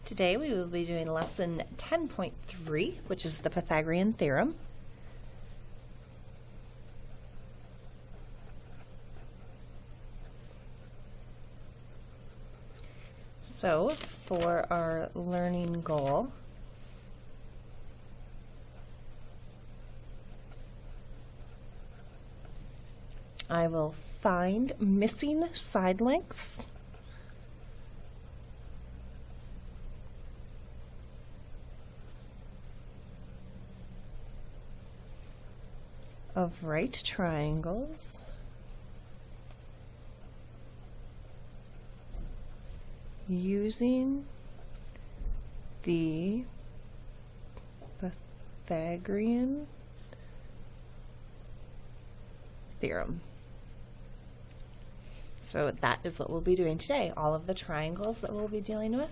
Today we will be doing lesson 10.3, which is the Pythagorean Theorem. So for our learning goal, I will find missing side lengths of right triangles using the Pythagorean Theorem. So that is what we'll be doing today. All of the triangles that we'll be dealing with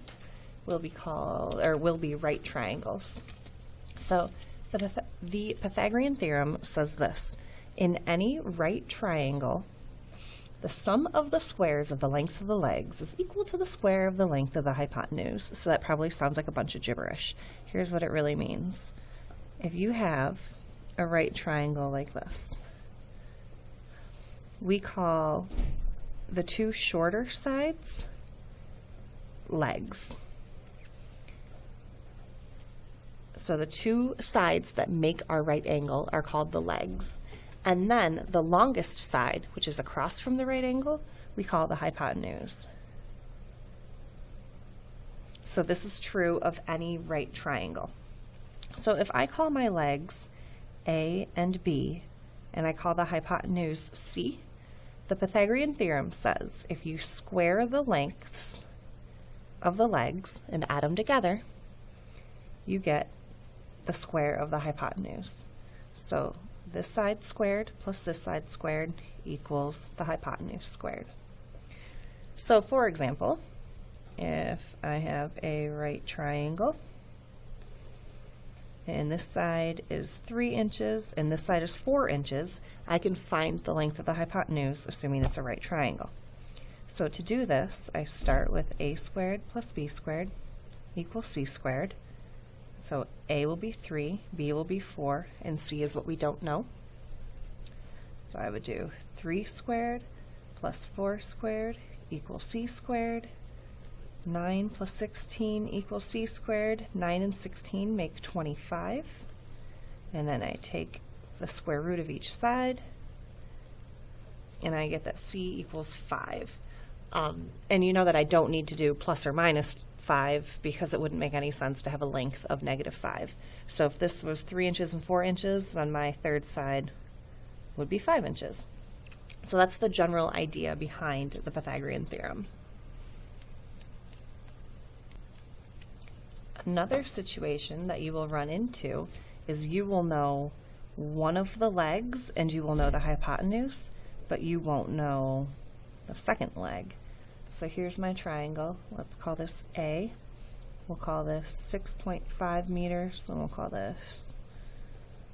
will be right triangles. So the Pythagorean theorem says this: in any right triangle, the sum of the squares of the length of the legs is equal to the square of the length of the hypotenuse. So that probably sounds like a bunch of gibberish. Here's what it really means. If you have a right triangle like this, we call the two shorter sides legs. So the two sides that make our right angle are called the legs. And then the longest side, which is across from the right angle, we call the hypotenuse. So this is true of any right triangle. So if I call my legs A and B, and I call the hypotenuse C, the Pythagorean theorem says if you square the lengths of the legs and add them together, you get the square of the hypotenuse. So this side squared plus this side squared equals the hypotenuse squared. So for example, if I have a right triangle and this side is 3 inches and this side is 4 inches, I can find the length of the hypotenuse, assuming it's a right triangle. So to do this, I start with a squared plus b squared equals c squared. So a will be 3, b will be 4, and c is what we don't know. So I would do 3 squared plus 4 squared equals c squared. 9 plus 16 equals c squared. 9 and 16 make 25. And then I take the square root of each side, and I get that c equals 5. And you know that I don't need to do plus or minus 5 because it wouldn't make any sense to have a length of -5. So if this was 3 inches and 4 inches, then my third side would be 5 inches. So that's the general idea behind the Pythagorean theorem. Another situation that you will run into is you will know one of the legs and you will know the hypotenuse, but you won't know the second leg. So here's my triangle. Let's call this A. We'll call this 6.5 meters, and we'll call this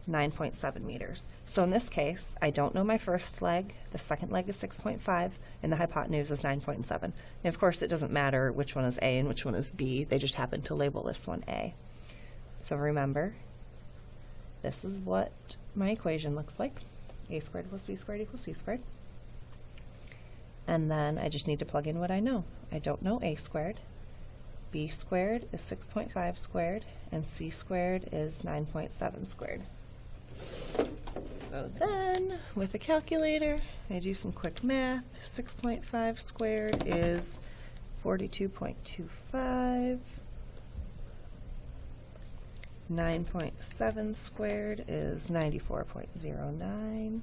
9.7 meters. So in this case, I don't know my first leg, the second leg is 6.5, and the hypotenuse is 9.7. And of course, it doesn't matter which one is A and which one is B, they just happen to label this one A. So remember, this is what my equation looks like. A squared plus b squared equals c squared. And then I just need to plug in what I know. I don't know a squared. B squared is 6.5 squared, and c squared is 9.7 squared. So then, with a calculator, I do some quick math. 6.5 squared is 42.25. 9.7 squared is 94.09.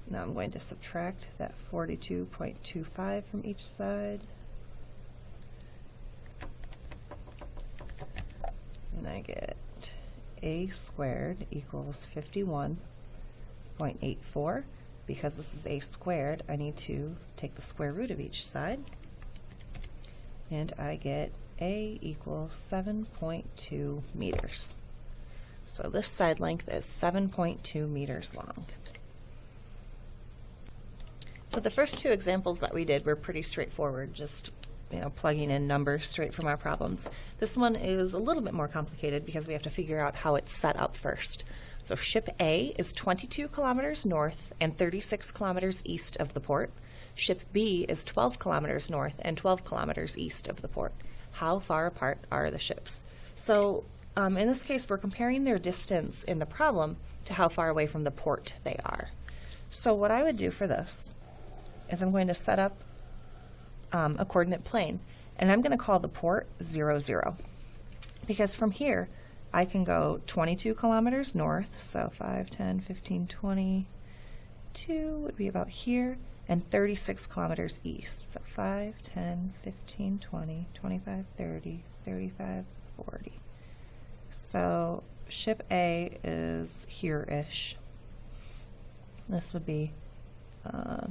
Now I'm going to subtract that 42.25 from each side. And I get a squared equals 51.84. Because this is a squared, I need to take the square root of each side. And I get a equals 7.2 meters. So this side length is 7.2 meters long. So the first two examples that we did were pretty straightforward, just plugging in numbers straight from our problems. This one is a little bit more complicated because we have to figure out how it's set up first. So ship A is 22 kilometers north and 36 kilometers east of the port. Ship B is 12 kilometers north and 12 kilometers east of the port. How far apart are the ships? So in this case, we're comparing their distance in the problem to how far away from the port they are. So what I would do for this is I'm going to set up a coordinate plane, and I'm going to call the port 0, 0. Because from here, I can go 22 kilometers north, so 5, 10, 15, 20, 2 would be about here, and 36 kilometers east, so 5, 10, 15, 20, 25, 30, 35, 40. So ship A is here-ish. This would be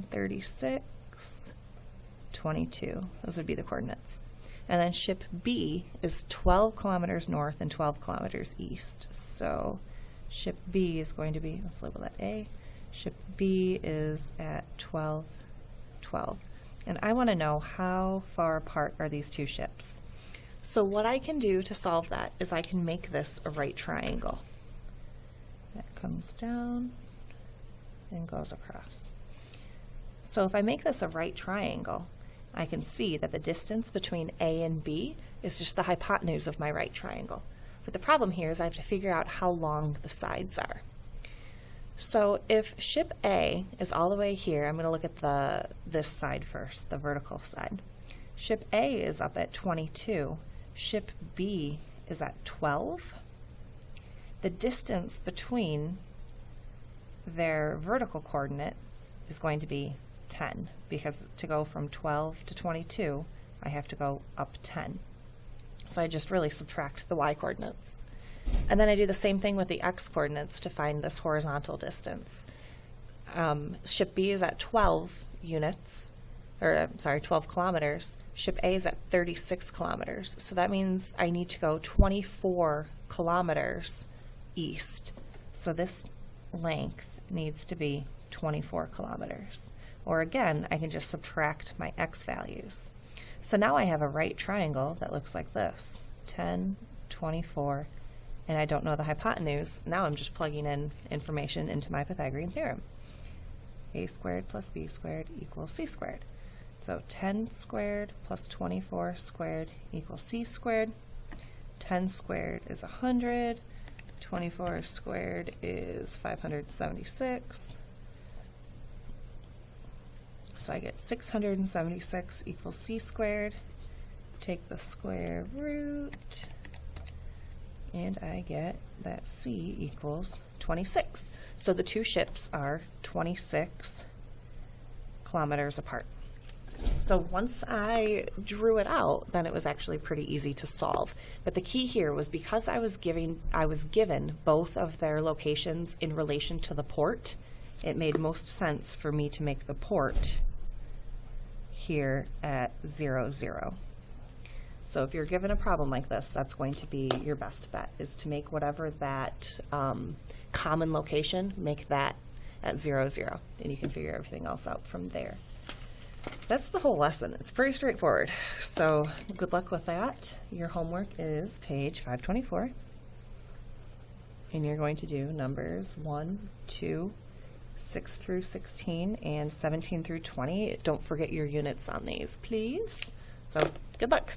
36, 22. Those would be the coordinates. And then ship B is 12 kilometers north and 12 kilometers east. So ship B is going to be, let's label that A. Ship B is at 12, 12. And I want to know how far apart are these two ships. So what I can do to solve that is I can make this a right triangle. That comes down and goes across. So if I make this a right triangle, I can see that the distance between A and B is just the hypotenuse of my right triangle. But the problem here is I have to figure out how long the sides are. So if ship A is all the way here, I'm going to look at this side first, the vertical side. Ship A is up at 22. Ship B is at 12. The distance between their vertical coordinate is going to be 10, because to go from 12 to 22, I have to go up 10. So I just really subtract the y coordinates. And then I do the same thing with the x coordinates to find this horizontal distance. Ship B is at 12 units, or sorry, 12 kilometers. Ship A is at 36 kilometers. So that means I need to go 24 kilometers east. So this length needs to be 24 kilometers. Or again, I can just subtract my x values. So now I have a right triangle that looks like this, 10, 24, and I don't know the hypotenuse. Now I'm just plugging in information into my Pythagorean theorem. A squared plus b squared equals c squared. So 10 squared plus 24 squared equals c squared. 10 squared is 100. 24 squared is 576. So I get 676 equals c squared. Take the square root, and I get that c equals 26. So the two ships are 26 kilometers apart. So once I drew it out, then it was actually pretty easy to solve. But the key here was because I was given both of their locations in relation to the port, it made most sense for me to make the port here at 0, 0. So if you're given a problem like this, that's going to be your best bet, is to make whatever that common location, make that at 0, 0. And you can figure everything else out from there. That's the whole lesson. It's pretty straightforward. So good luck with that. Your homework is page 524. And you're going to do numbers 1, 2, 6 through 16, and 17 through 20. Don't forget your units on these, please. So good luck.